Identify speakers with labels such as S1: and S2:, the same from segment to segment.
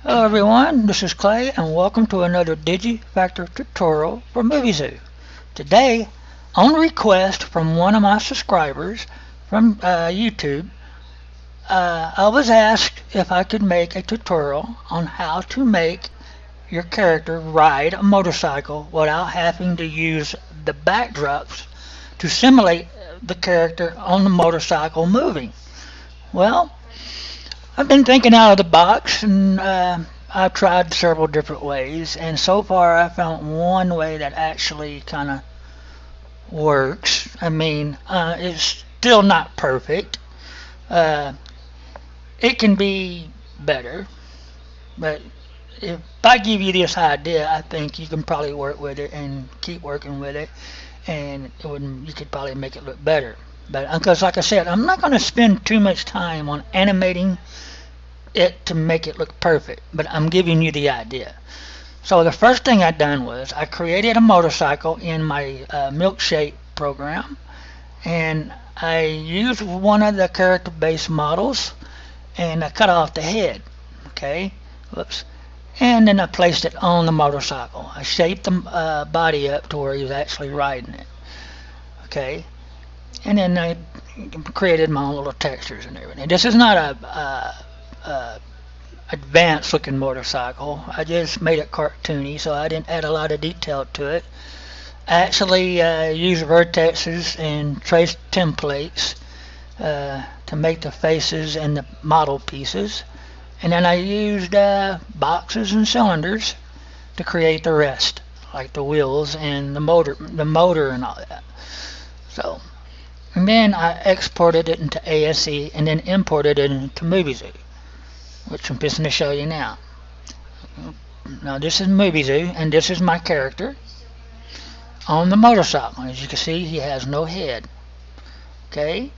S1: Hello everyone, this is Clay and welcome to another DigiFactor tutorial for Muvizu. Today, on request from one of my subscribers from YouTube, I was asked if I could make a tutorial on how to make your character ride a motorcycle without having to use the backdrops to simulate the character on the motorcycle moving. Well, I've been thinking out of the box and I've tried several different ways, and so far I found one way that actually kind of works. I mean, it's still not perfect. Uh, it can be better, but if I give you this idea, I think you can probably work with it and keep working with it, and you could probably make it look better. But because, like I said, I'm not going to spend too much time on animating it to make it look perfect, but I'm giving you the idea. So the first thing I done was I created a motorcycle in my milkshake program, and I used one of the character based models, and I cut off the head. Okay, whoops. And then I placed it on the motorcycle. I shaped the body up to where he was actually riding it. Okay, and then I created my own little textures and everything. This is not a advanced looking motorcycle. I just made it cartoony, so I didn't add a lot of detail to it. I actually used vertexes and traced templates to make the faces and the model pieces, and then I used boxes and cylinders to create the rest, like the wheels and the motor and all that. So, and then I exported it into ASE and then imported it into Muvizu, which I'm just going to show you now. Now this is Muvizu, and this is my character on the motorcycle. As you can see, he has no head. Okay,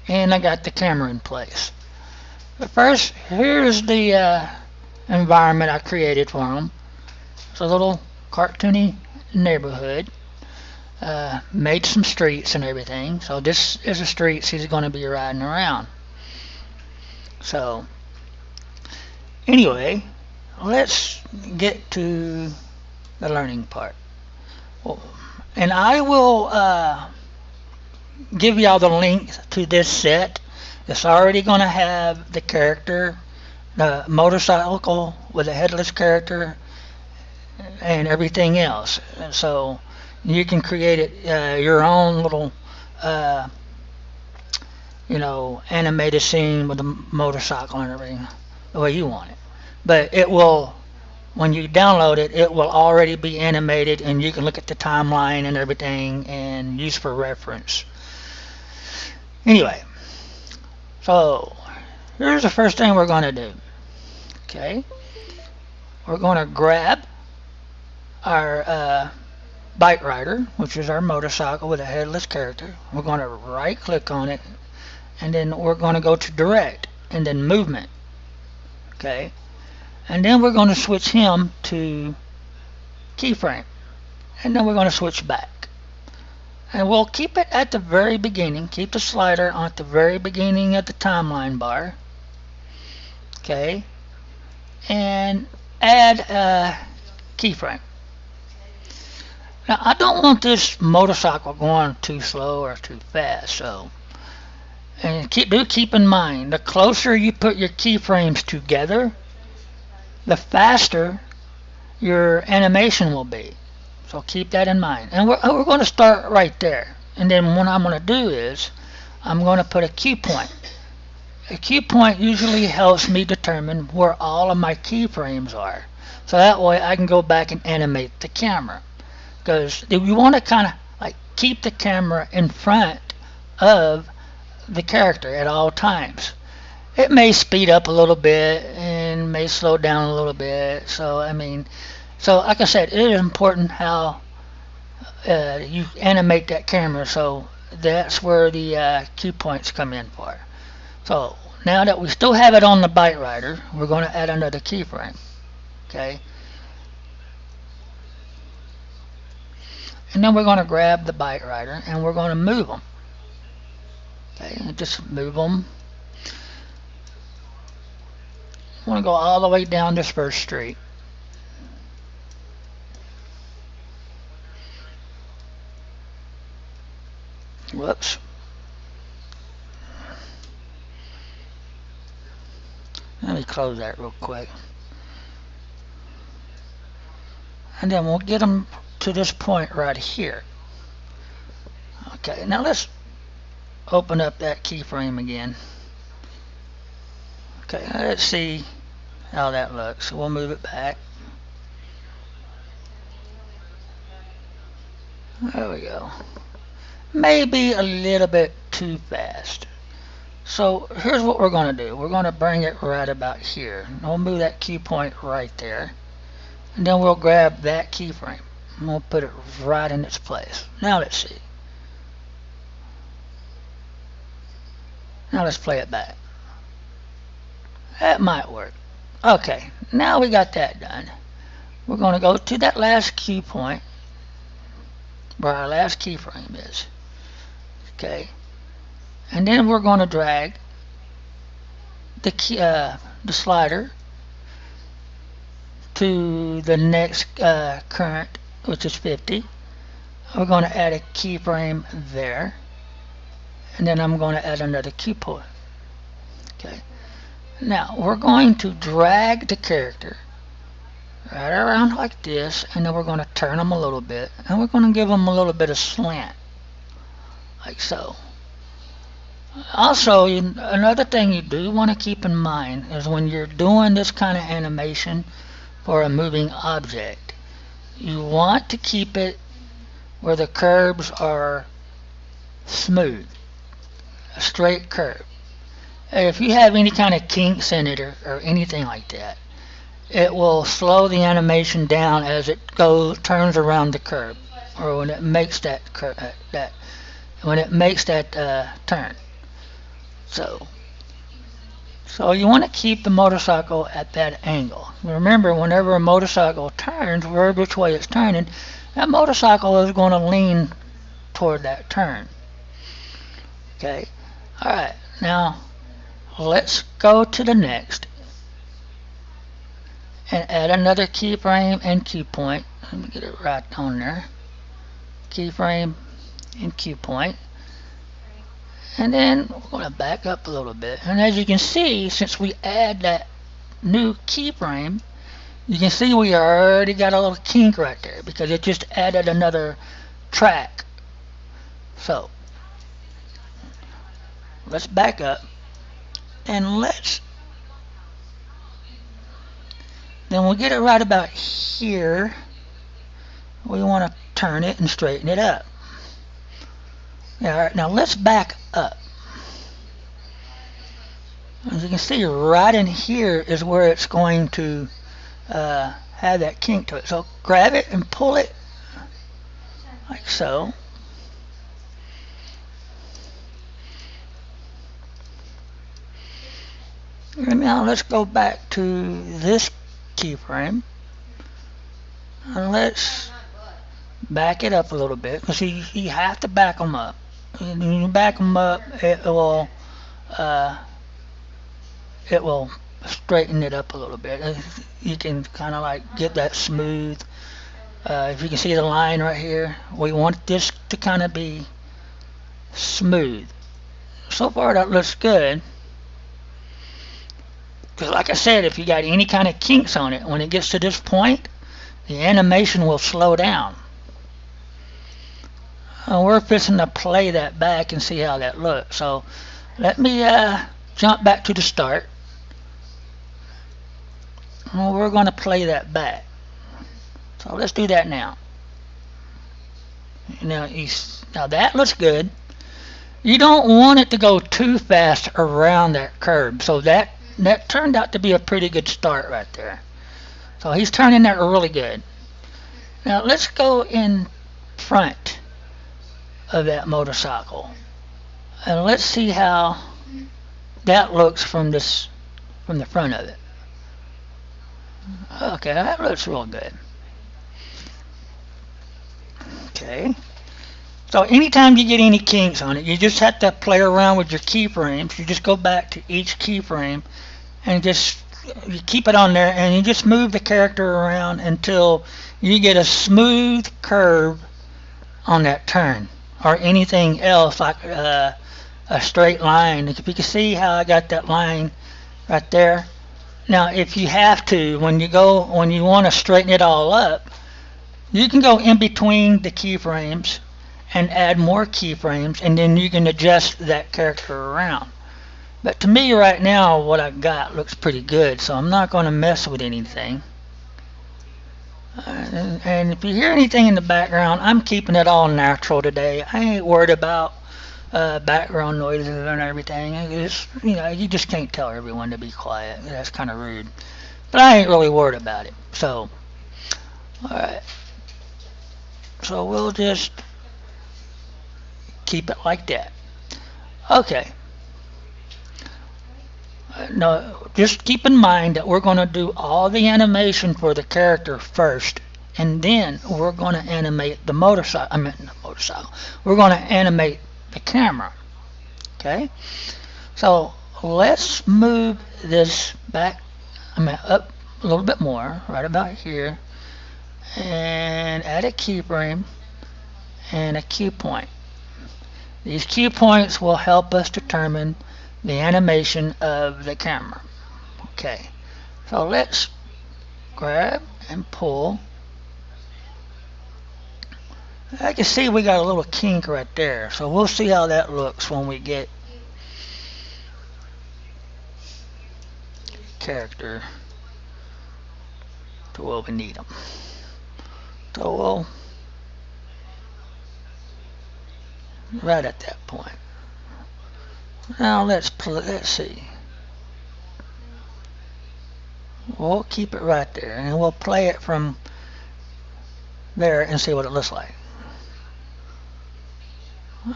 S1: and I got the camera in place. But first, here's the environment I created for him. It's a little cartoony neighborhood. Made some streets and everything. So this is the streets he's going to be riding around. So anyway, let's get to the learning part. And I will give y'all the link to this set. It's already going to have the character, the motorcycle with a headless character, and everything else. So you can create it your own little, animated scene with the motorcycle and everything the way you want it. But it will, when you download it, it will already be animated, and you can look at the timeline and everything and use for reference. Anyway, so here's the first thing we're going to do. Okay, we're going to grab our bike rider, which is our motorcycle with a headless character. We're going to right click on it, and then we're going to go to direct and then movement. Okay, and then we're going to switch him to keyframe, and then we're going to switch back, and we'll keep it at the very beginning. Keep the slider on at the very beginning of the timeline bar. Okay, and add a keyframe. Now I don't want this motorcycle going too slow or too fast, so and keep in mind, the closer you put your keyframes together, the faster your animation will be. So keep that in mind. And we're going to start right there. And then what I'm going to do is I'm going to put a cue point. A cue point usually helps me determine where all of my keyframes are. So that way I can go back and animate the camera. Because you want to kind of like keep the camera in front of the character at all times. It may speed up a little bit and may slow down a little bit. So like I said, it is important how you animate that camera. So that's where the cue points come in for. So now that we still have it on the bike rider, we're going to add another keyframe. Okay. And then we're going to grab the bike rider and we're going to move them. Okay, just move them I want to go all the way down this first street. Whoops. Let me close that real quick. And then we'll get them to this point right here. Okay, now let's open up that keyframe again. Okay, let's see how that looks. So we'll move it back. There we go. Maybe a little bit too fast. So here's what we're going to do. We're going to bring it right about here. We'll move that key point right there. And then we'll grab that keyframe. And we'll put it right in its place. Now let's see. Now let's play it back. That might work. Okay, now we got that done. We're going to go to that last key point where our last keyframe is. Okay, and then we're going to drag the slider to the next current, which is 50. We're going to add a keyframe there, and then I'm going to add another key point. Okay. Now we're going to drag the character right around like this, and then we're going to turn them a little bit, and we're going to give them a little bit of slant, like so. Also, another thing you do want to keep in mind is when you're doing this kind of animation for a moving object, you want to keep it where the curves are smooth, a straight curve. If you have any kind of kinks in it or anything like that, it will slow the animation down as it turns around the curve, or when it makes that turn. So you want to keep the motorcycle at that angle. Remember, whenever a motorcycle turns, wherever which way it's turning, that motorcycle is going to lean toward that turn. Okay. All right. Now let's go to the next and add another keyframe and key point. Let me get it right on there. Keyframe and key point. And then we're going to back up a little bit. And as you can see, since we add that new keyframe, you can see we already got a little kink right there because it just added another track. So let's back up and then we'll get it right about here. We want to turn it and straighten it up. Alright, now let's back up. As you can see, right in here is where it's going to have that kink to it. So grab it and pull it like so. And now let's go back to this keyframe and let's back it up a little bit, because you have to back them up. And when you back them up, it will straighten it up a little bit. You can kind of like get that smooth. If you can see the line right here, we want this to kind of be smooth. So far that looks good. Because like I said, if you got any kind of kinks on it, when it gets to this point, the animation will slow down. We're fixing to play that back and see how that looks. So let me jump back to the start. And we're going to play that back. So let's do that now. Now that looks good. You don't want it to go too fast around that curve. So that turned out to be a pretty good start right there. So he's turning that really good. Now let's go in front of that motorcycle and let's see how that looks from the front of it. Okay, that looks real good. Okay, so anytime you get any kinks on it, you just have to play around with your keyframes. You just go back to each keyframe and just you keep it on there and you just move the character around until you get a smooth curve on that turn, or anything else like a straight line. If you can see how I got that line right there. Now if you have to, when you want to straighten it all up, you can go in between the keyframes and add more keyframes, and then you can adjust that character around. But to me right now, what I got looks pretty good, so I'm not going to mess with anything. And if you hear anything in the background, I'm keeping it all natural today. I ain't worried about background noises and everything. It's, you just can't tell everyone to be quiet. That's kind of rude. But I ain't really worried about it. So, alright. So we'll just keep it like that. Okay. No, just keep in mind that we're going to do all the animation for the character first, and then we're going to animate the motorcycle. We're going to animate the camera. Okay? So let's move this back, up a little bit more, right about here, and add a keyframe and a cue point. These cue points will help us determine the animation of the camera. Okay, so let's grab and pull. I can see we got a little kink right there, so we'll see how that looks when we get character to where we need them. So we'll right at that point. Now let's see. We'll keep it right there, and we'll play it from there and see what it looks like.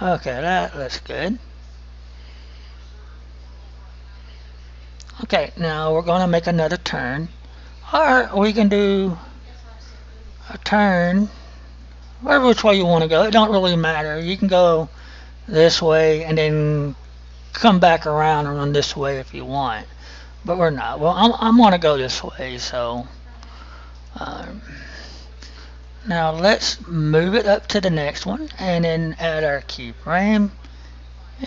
S1: Okay, that looks good. Okay, now we're going to make another turn, or we can do a turn whatever which way you want to go. It don't really matter. You can go this way and then come back around and run this way if you want, but we're not. Well, I'm going to go this way, so now let's move it up to the next one and then add our keyframe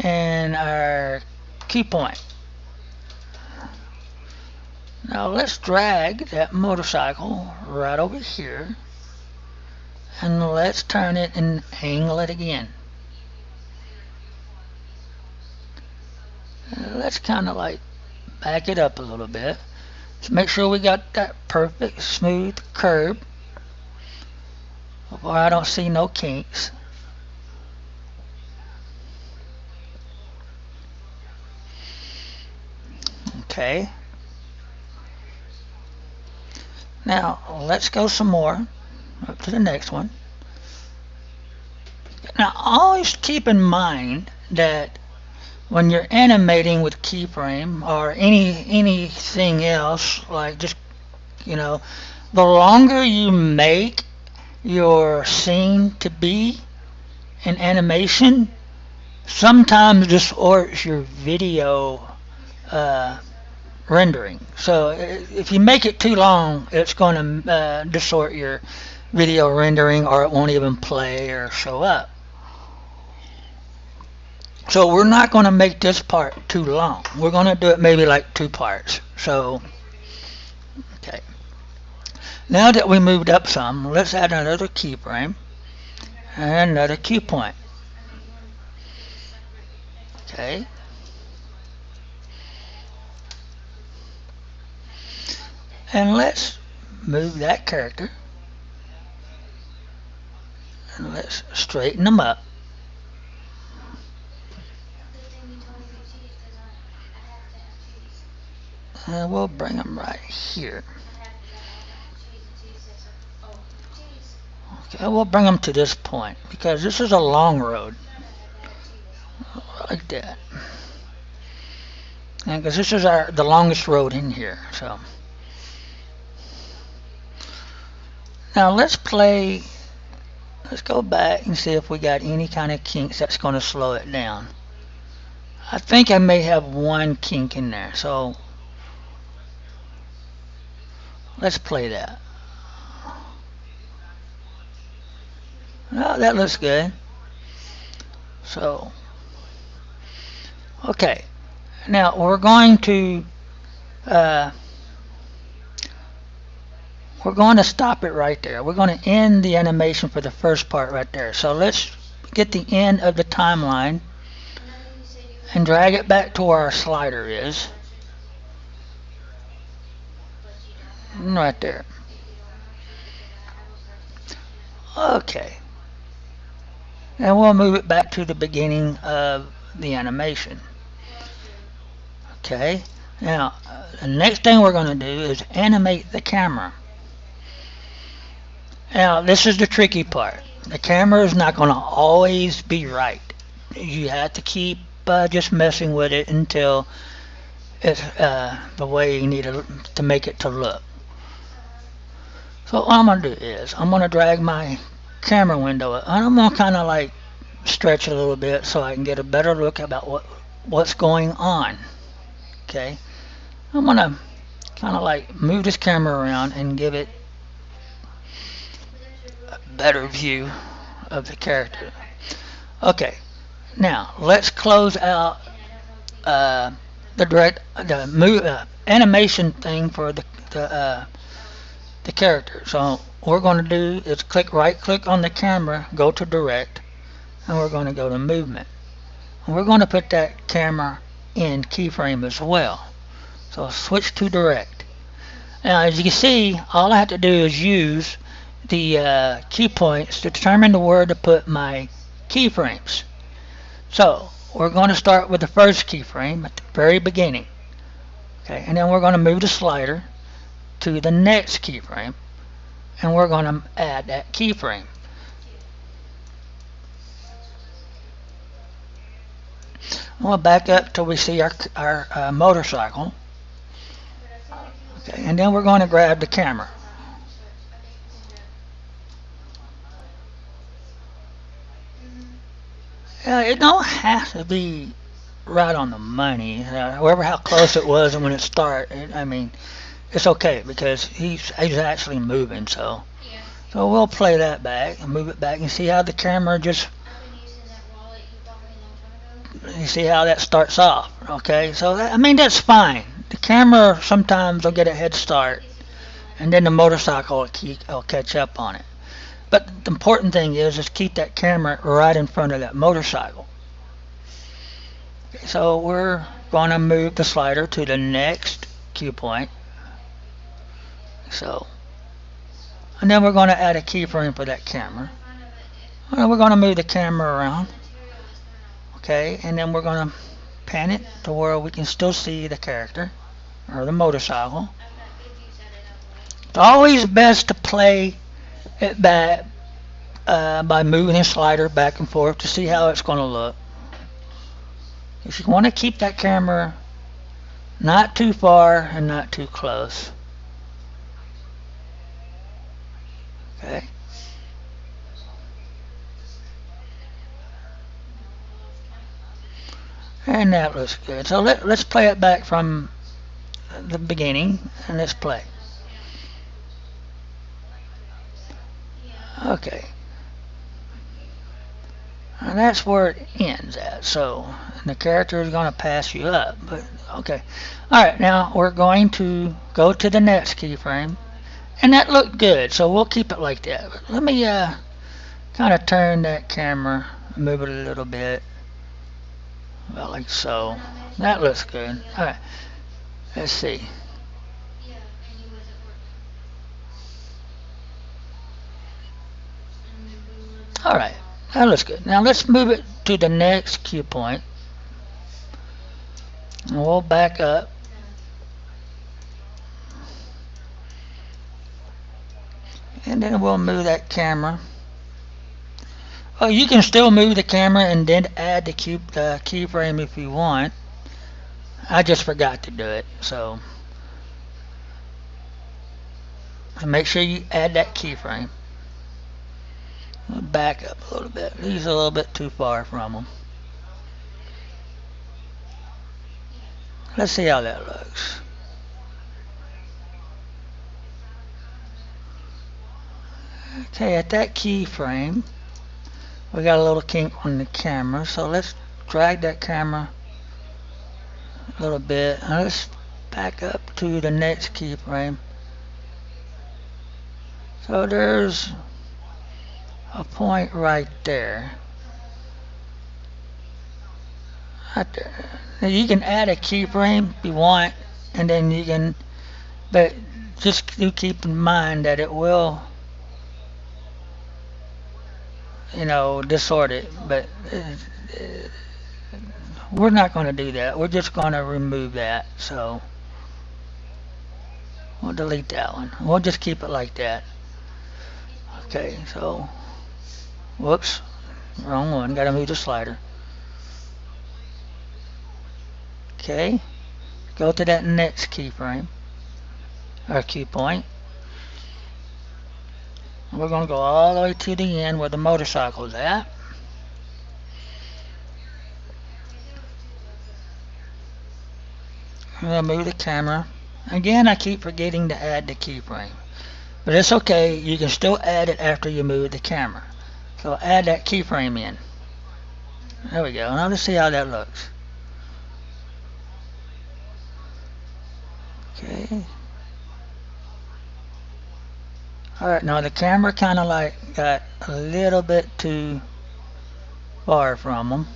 S1: and our key point. Now let's drag that motorcycle right over here, and let's turn it and angle it again. Let's kind of like back it up a little bit. Let's make sure we got that perfect smooth curve where I don't see no kinks. Okay. Now let's go some more up to the next one. Now always keep in mind that when you're animating with keyframe or anything else, like just the longer you make your scene to be in animation, sometimes distorts your video rendering. So if you make it too long, it's going to distort your video rendering, or it won't even play or show up. So we're not going to make this part too long. We're going to do it maybe like 2 parts. So, okay. Now that we moved up some, let's add another keyframe and another cue point. Okay. And let's move that character. And let's straighten them up. And we'll bring them right here. Okay, we'll bring them to this point because this is a long road. Like that. And because this is the longest road in here. So now let's go back and see if we got any kind of kinks that's going to slow it down. I think I may have one kink in there. So Let's play that. Oh, that looks good. So, okay. Now uh, we're going to stop it right there. We're going to end the animation for the first part right there. So let's get the end of the timeline and drag it back to where our slider is. Right there. Okay. And we'll move it back to the beginning of the animation. Okay. Now, the next thing we're going to do is animate the camera. Now, this is the tricky part. The camera is not going to always be right. You have to keep just messing with it until it's the way you need to make it to look. So what I'm going to do is I'm going to drag my camera window up, and I'm going to kind of like stretch it a little bit so I can get a better look about what's going on. Okay, I'm going to kind of like move this camera around and give it a better view of the character. Okay, now let's close out the animation thing for the character. So what we're going to do is right click on the camera, go to direct, and we're going to go to movement. And we're going to put that camera in keyframe as well. So switch to direct. Now as you can see, all I have to do is use the key points to determine where to put my keyframes. So we're going to start with the first keyframe at the very beginning. Okay, and then we're going to move the slider to the next keyframe, and we're going to add that keyframe. We'll back up till we see our motorcycle. Okay, and then we're going to grab the camera. It don't have to be right on the money. However, how close it was when it started. I mean, it's okay because he's actually moving. So we'll play that back and move it back and see how the camera just. You see how that starts off. Okay, so I mean that's fine. The camera sometimes will get a head start, and then the motorcycle will catch up on it. But the important thing is keep that camera right in front of that motorcycle. Okay, so we're going to move the slider to the next cue point. So, and then we're going to add a keyframe for that camera. And we're going to move the camera around. Okay, and then we're going to pan it to where we can still see the character or the motorcycle. It's always best to play it back by moving the slider back and forth to see how it's going to look. If you want to keep that camera not too far and not too close. Okay. And that looks good. So let's play it back from the beginning, and let's play. Okay. And that's where it ends at. So the character is going to pass you up. But okay. Alright, now we're going to go to the next keyframe. And that looked good, so we'll keep it like that. But let me kind of turn that camera, move it a little bit. About like so. That looks good. Alright. Let's see. Alright. That looks good. Now let's move it to the next cue point. And we'll back up. And then we'll move that camera. Oh, you can still move the camera and then add the keyframe if you want. I just forgot to do it, so make sure you add that keyframe. Back up a little bit. He's a little bit too far from them. Let's see how that looks. Okay, at that keyframe, we got a little kink on the camera, so let's drag that camera a little bit, and let's back up to the next keyframe. So there's a point right there. Right there. Now you can add a keyframe if you want, and then you can, but just do keep in mind that it will, distort it. But we're not going to do that. We're just going to remove that. So we'll delete that one. We'll just keep it like that. Okay, so, whoops, wrong one. Got to move the slider. Okay, go to that next keyframe, or key point. We're going to go all the way to the end where the motorcycle's at. I'm going to move the camera. Again, I keep forgetting to add the keyframe. But it's okay, you can still add it after you move the camera. So add that keyframe in. There we go. Now let's see how that looks. Okay. Alright, now the camera kind of like got a little bit too far from them.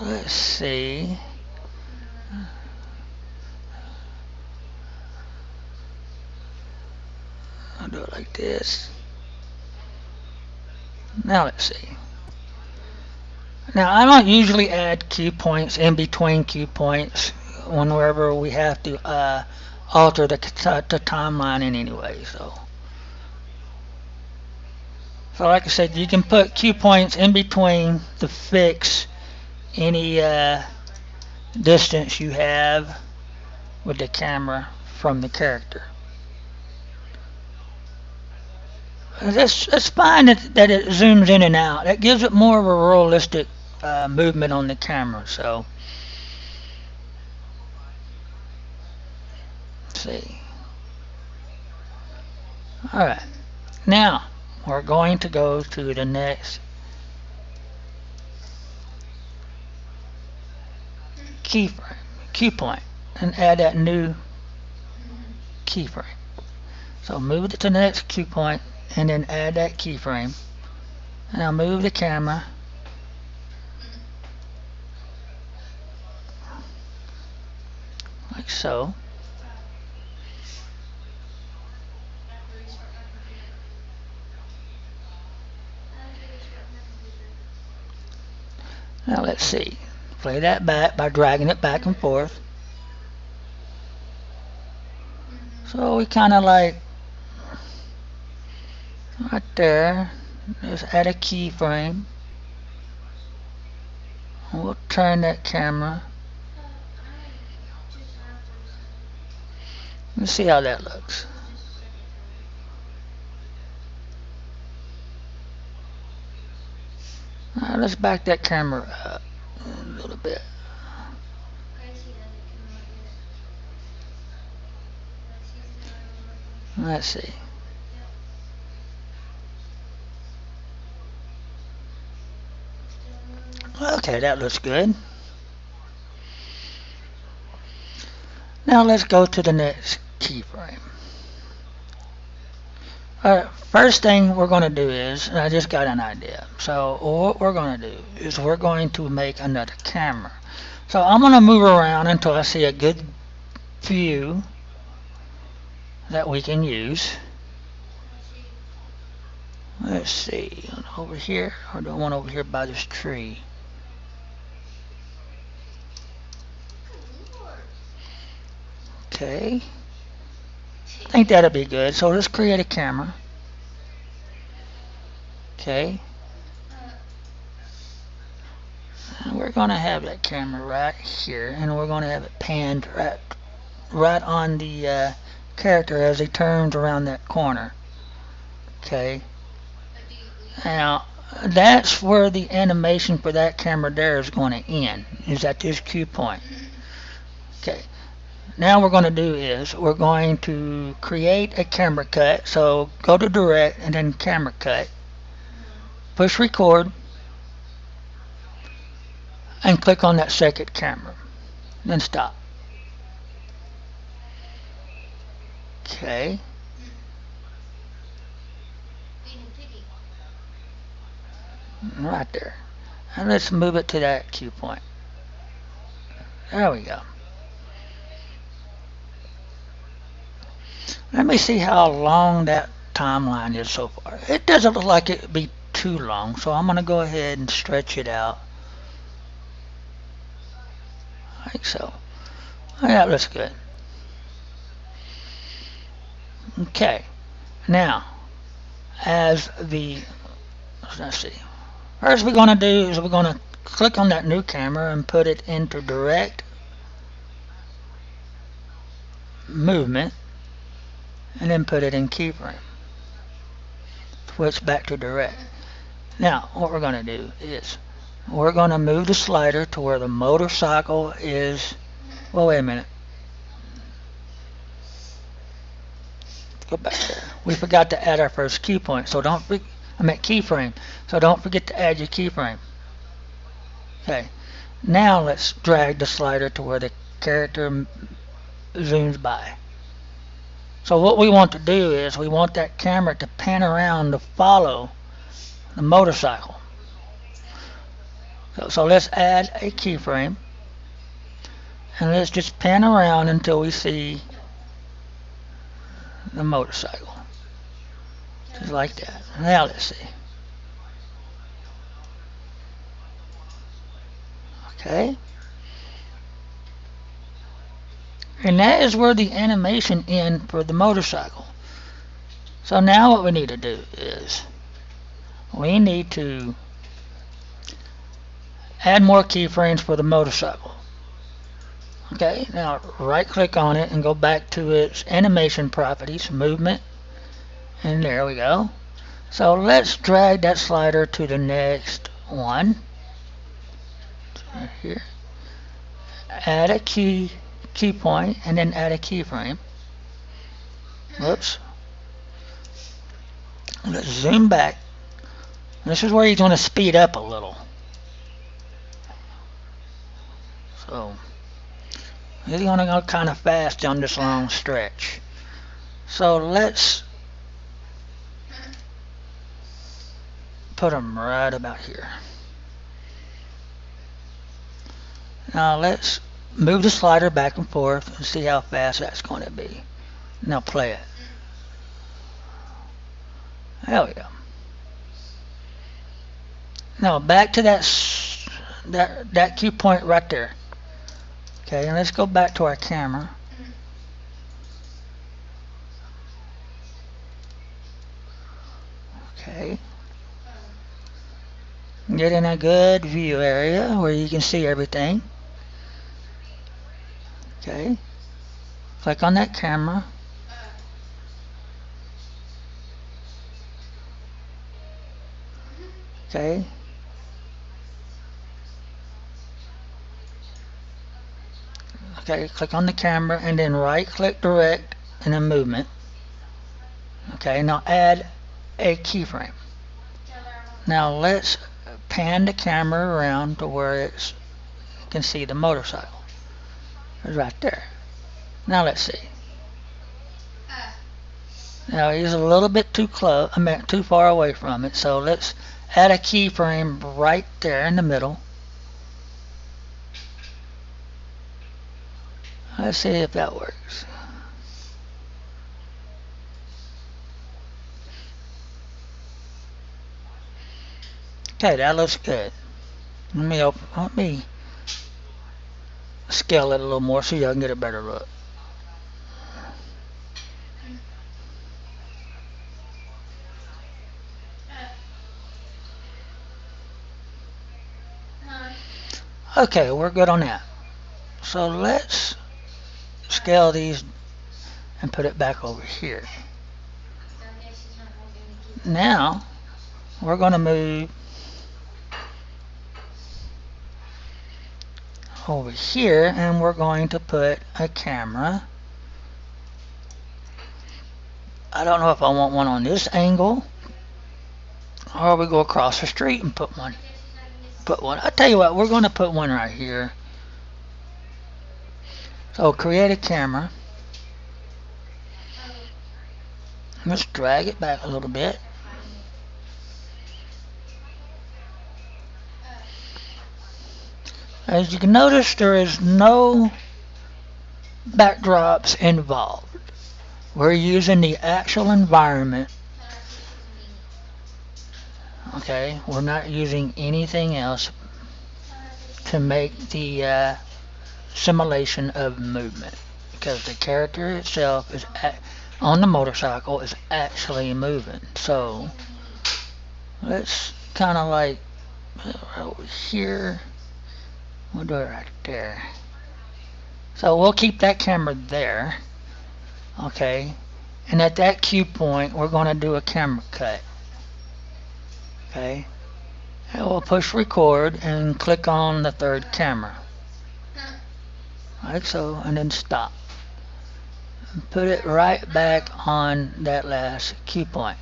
S1: Let's see. I'll do it like this. Now let's see. Now I don't usually add cue points in between cue points whenever we have to alter the timeline in any way. So like I said, you can put cue points in between to fix any distance you have with the camera from the character. It's fine that it zooms in and out. That gives it more of a realistic movement on the camera. So, let's see. Alright, now we're going to go to the next keyframe, key point, and add that new keyframe. So move it to the next key point and then add that keyframe. And I'll move the camera like so. Now let's see. Play that back by dragging it back and forth. So we kind of like right there. Just add a keyframe. We'll turn that camera. Let's see how that looks. Now let's back that camera up a little bit. Let's see. Okay, that looks good. Now let's go to the next keyframe. Alright, first thing we're going to do is, I just got an idea. So what we're going to do is we're going to make another camera. So I'm going to move around until I see a good view that we can use. Let's see, over here, or the one over here by this tree. Okay, I think that'll be good. So let's create a camera. Okay, and we're going to have that camera right here, and we're going to have it panned right on the character as he turns around that corner. Okay, now That's where the animation for that camera there is going to end, is at this cue point. Okay. Now we're going to do is we're going to create a camera cut. So go to direct and then camera cut. Push record and click on that second camera. Then stop. Okay. Right there. And let's move it to that cue point. There we go. Let me see how long that timeline is so far. It doesn't look like it would be too long, so I'm going to go ahead and stretch it out. Like so. Oh, yeah, that looks good. Okay. Now, let's see. First we're going to do is we're going to click on that new camera and put it into direct movement and then put it in keyframe. Switch back to direct. Now what we're going to do is we're going to move the slider to where the motorcycle is. Well, wait a minute. Go back there. We forgot to add our first key point, so keyframe. So don't forget to add your keyframe. Okay. Now let's drag the slider to where the character zooms by. So what we want to do is we want that camera to pan around to follow the motorcycle. So let's add a keyframe and let's just pan around until we see the motorcycle. Just like that. Now let's see. Okay. And that is where the animation ends for the motorcycle. So now what we need to do is we need to add more keyframes for the motorcycle. Okay, now right click on it and go back to its animation properties, movement, and there we go. So let's drag that slider to the next one. Right here. Add a key point and then add a keyframe. Whoops. Let's zoom back. This is where you're going to speed up a little. So he's going to go kind of fast on this long stretch. So let's put him right about here. Now let's move the slider back and forth and see how fast that's going to be. Now play it. There we go. Now back to that cue point right there. Okay, and let's go back to our camera. Okay. Get in a good view area where you can see everything. Okay. Click on that camera. Okay. Okay, click on the camera and then right click direct and then movement. Okay, now add a keyframe. Now let's pan the camera around to where you can see the motorcycle. It's right there. Now let's see. Now he's a little bit too close, too far away from it, so let's add a keyframe right there in the middle. Let's see if that works. Okay, that looks good. Let me scale it a little more so y'all can get a better look. Okay, we're good on that. So let's scale these and put it back over here. Now we're going to move over here, and we're going to put a camera. I don't know if I want one on this angle, or we go across the street and put one. I'll tell you what, we're going to put one right here. So create a camera. Let's drag it back a little bit. As you can notice, there is no backdrops involved. We're using the actual environment. Okay, we're not using anything else to make the simulation of movement, because the character itself is on the motorcycle is actually moving. So let's kind of like over here. We'll do it right there. So we'll keep that camera there. Okay, and at that cue point we're going to do a camera cut. Okay, and we'll push record and click on the third camera like so, and then stop and put it right back on that last cue point.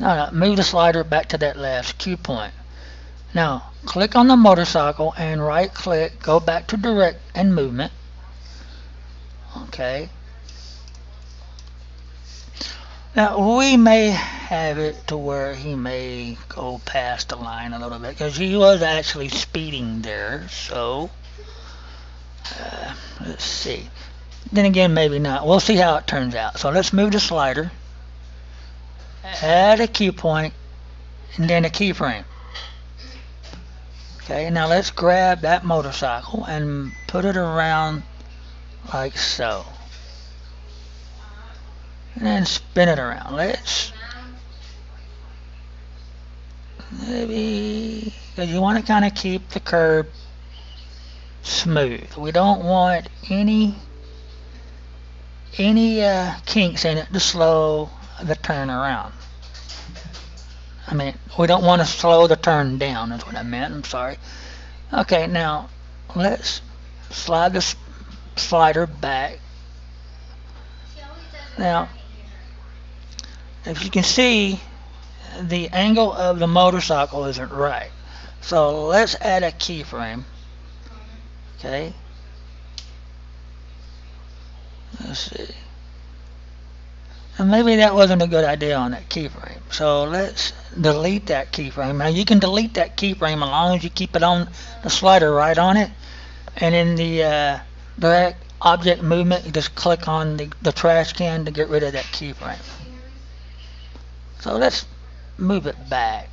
S1: No, move the slider back to that last cue point. Now click on the motorcycle and right click, go back to direct and movement. Okay, now we may have it to where he may go past the line a little bit, because he was actually speeding there. So let's see. Then again, maybe not. We'll see how it turns out. So let's move the slider, add a cue point, and then a keyframe. Okay, now let's grab that motorcycle and put it around like so. And then spin it around. Let's maybe, because you want to kind of keep the curb smooth. We don't want any kinks in it to slow the turn around. I mean, we don't want to slow the turn down, is what I meant. I'm sorry. Okay, now let's slide the slider back. Now, if you can see, the angle of the motorcycle isn't right. So let's add a keyframe. Okay. Let's see. And maybe that wasn't a good idea on that keyframe. So let's delete that keyframe. Now you can delete that keyframe as long as you keep it on the slider right on it. And in the direct object movement, you just click on the trash can to get rid of that keyframe. So let's move it back.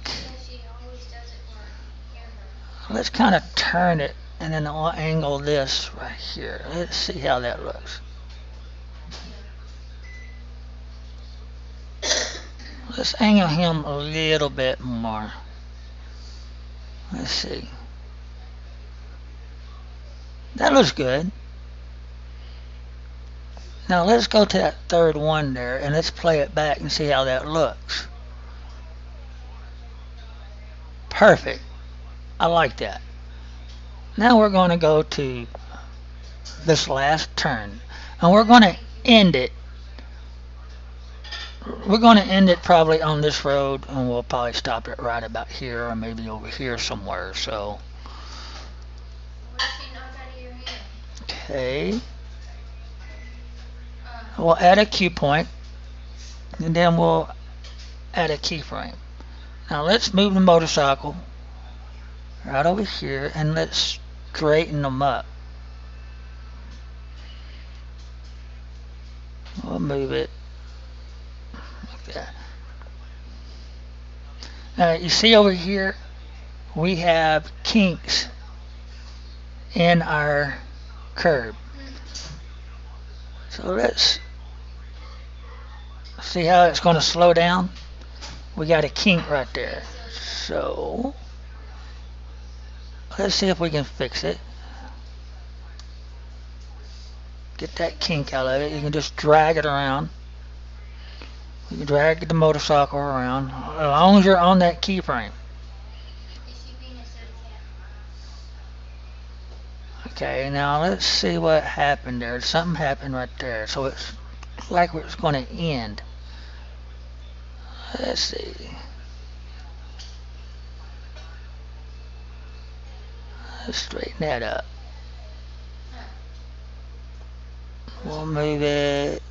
S1: Let's kind of turn it, and then I'll angle this right here. Let's see how that looks. Let's angle him a little bit more. Let's see. That looks good. Now let's go to that third one there, and let's play it back and see how that looks. Perfect. I like that. Now we're going to go to this last turn, and we're going to end it. We're going to end it probably on this road, and we'll probably stop it right about here, or maybe over here somewhere. So, okay, we'll add a cue point, and then we'll add a keyframe. Now let's move the motorcycle right over here, and let's straighten them up. We'll move it like that. Now you see over here we have kinks in our curb. So let's see how it's going to slow down. We got a kink right there. So let's see if we can fix it. Get that kink out of it. You can just drag it around. You can drag the motorcycle around as long as you're on that keyframe. Okay, now let's see what happened there. Something happened right there. So it's like it's going to end. Let's see. Let's straighten that up. We'll move it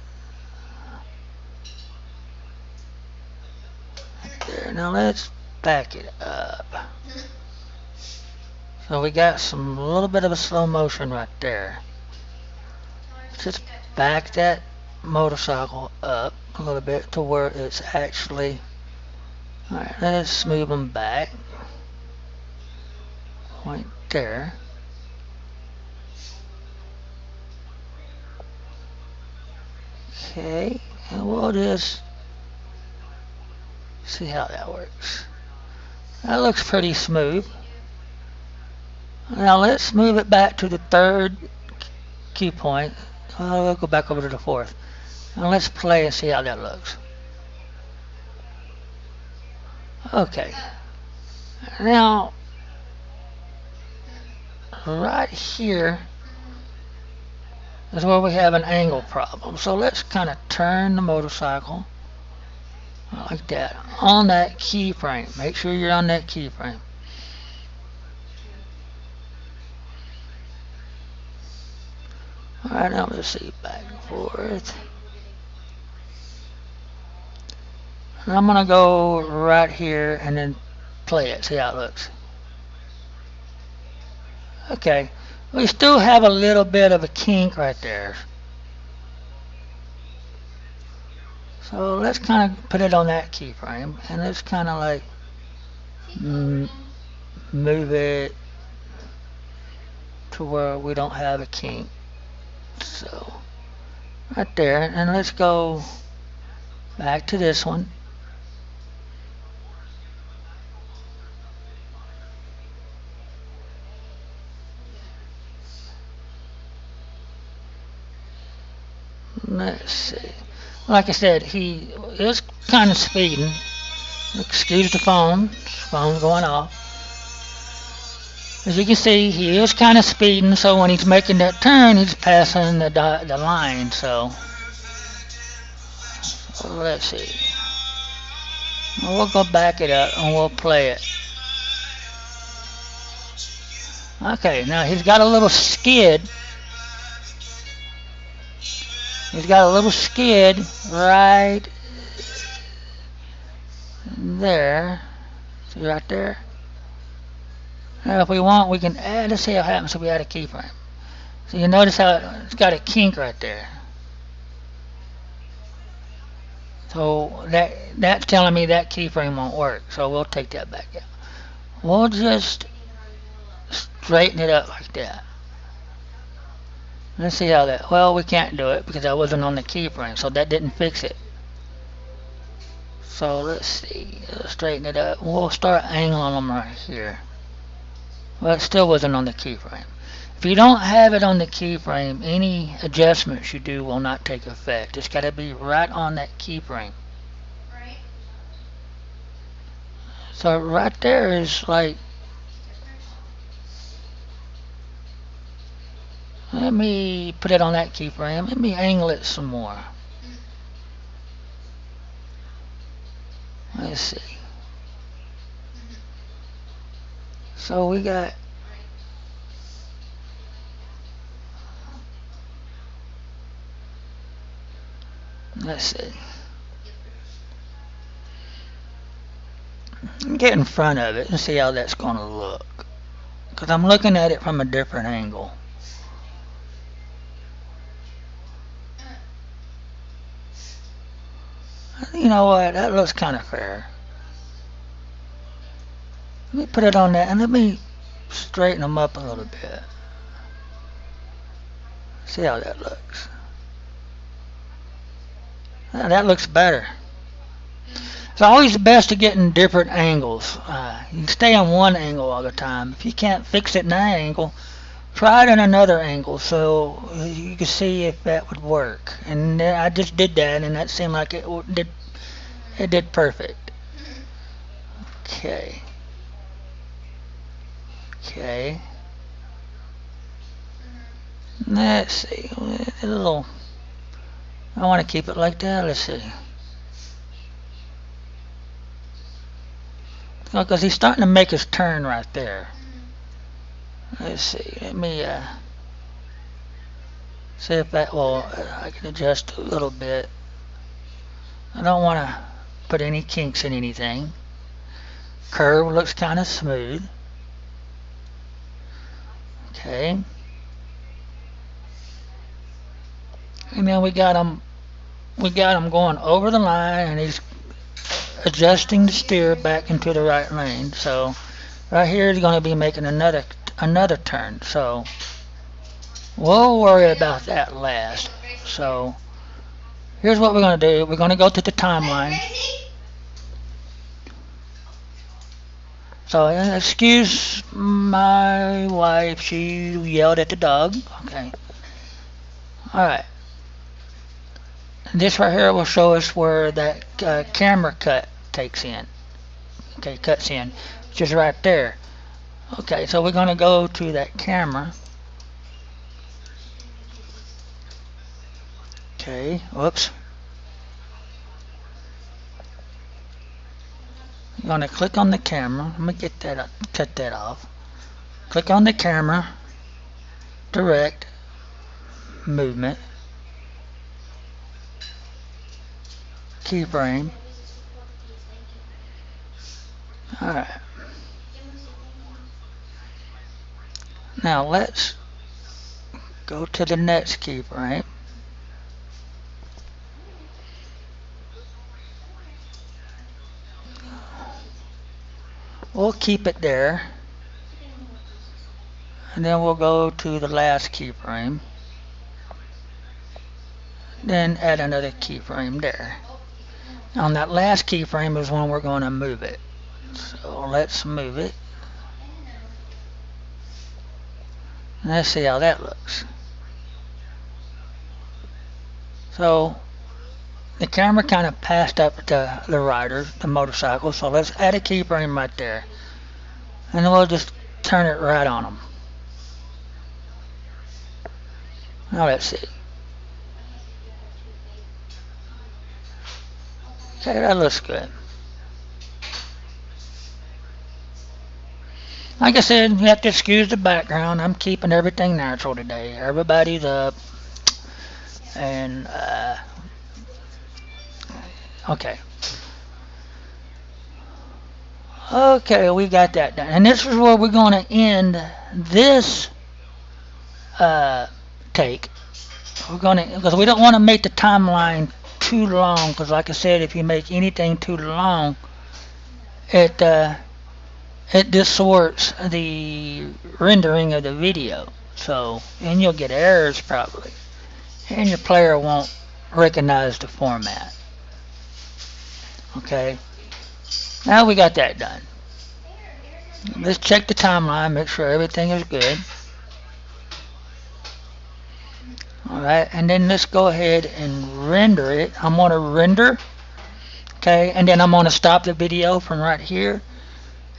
S1: there. Now let's back it up. So we got a little bit of a slow motion right there. Let's just back that motorcycle up a little bit to where it's actually. Alright, let's move them back. Right there. Okay, and we'll just see how that works. That looks pretty smooth. Now let's move it back to the third key point. We'll go back over to the fourth. Now let's play and see how that looks. Okay. Now, right here is where we have an angle problem. So let's kind of turn the motorcycle like that on that keyframe. Make sure you're on that keyframe. Alright, now let's see, back and forth. And I'm going to go right here and then play it, see how it looks. Okay, we still have a little bit of a kink right there. So let's kind of put it on that keyframe and let's kind of like move it to where we don't have a kink. So right there, and let's go back to this one. Let's see. Like I said, he is kind of speeding. Excuse the phone. Phone's going off. As you can see, he is kind of speeding, so when he's making that turn, he's passing the line. So let's see. We'll go back it up and we'll play it. Okay, now he's got a little skid. He's got a little skid right there. See right there? Now if we want, we can add, let's see what happens if we add a keyframe. So you notice how it's got a kink right there. So that's telling me that keyframe won't work. So we'll take that back out. We'll just straighten it up like that. Let's see how that, well, we can't do it because I wasn't on the keyframe, so that didn't fix it. So let's see, let's straighten it up. We'll start angling them right here. Well, it still wasn't on the keyframe. If you don't have it on the keyframe, any adjustments you do will not take effect. It's got to be right on that keyframe. Right. So right there is like, let me put it on that keyframe. Let me angle it some more. Let's see. So we got, let's see. Get in front of it and see how that's going to look. Because I'm looking at it from a different angle. You know what? That looks kind of fair. Let me put it on that and let me straighten them up a little bit. See how that looks. That looks better. It's always best to get in different angles. You can stay on one angle all the time. If you can't fix it in that angle, try it in another angle so you can see if that would work. And I just did that, and that seemed like it did It did perfect. Okay. Okay. Let's see. A little. I want to keep it like that. Let's see. Because he's starting to make his turn right there. Let's see. Let me see if that will. I can adjust a little bit. I don't want to put any kinks in anything. Curve looks kind of smooth. Okay. And then we got him going over the line, and he's adjusting the steer back into the right lane. So right here he's going to be making another turn. So we'll worry about that last. So here's what we're going to do. We're going to go to the timeline. So excuse my wife, she yelled at the dog. Okay. Alright. This right here will show us where that camera cut takes in. Okay, cuts in. Which is right there. Okay, so we're going to go to that camera. Okay, whoops. I'm going to click on the camera. Let me get that up, cut that off. Click on the camera. Direct. Movement. Keyframe. Alright. Now let's go to the next keyframe. We'll keep it there. And then we'll go to the last keyframe. Then add another keyframe there. On that last keyframe is when we're going to move it. So let's move it. Let's see how that looks. So the camera kind of passed up the rider, the motorcycle. So let's add a keyframe right there. And then we'll just turn it right on them. Now let's see. Okay, that looks good. Like I said, you have to excuse the background. I'm keeping everything natural today. Everybody's up. And, okay. Okay, we got that done. And this is where we're going to end this take. We're going to, because we don't want to make the timeline too long, because like I said, if you make anything too long, it distorts the rendering of the video. So, and you'll get errors probably, and your player won't recognize the format. Okay, now we got that done. Let's check the timeline, make sure everything is good. Alright, and then let's go ahead and render it. I'm going to render. Okay, and then I'm going to stop the video from right here.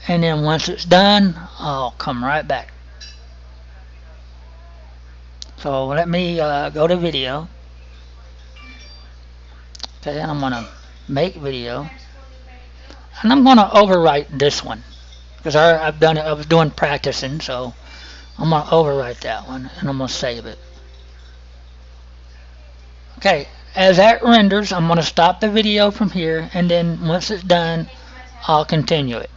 S1: And then once it's done, I'll come right back. So let me go to video. Okay, and I'm going to make video. And I'm going to overwrite this one. Because I've done it, I was doing practicing, so I'm going to overwrite that one. And I'm going to save it. Okay, as that renders, I'm going to stop the video from here, and then once it's done, I'll continue it.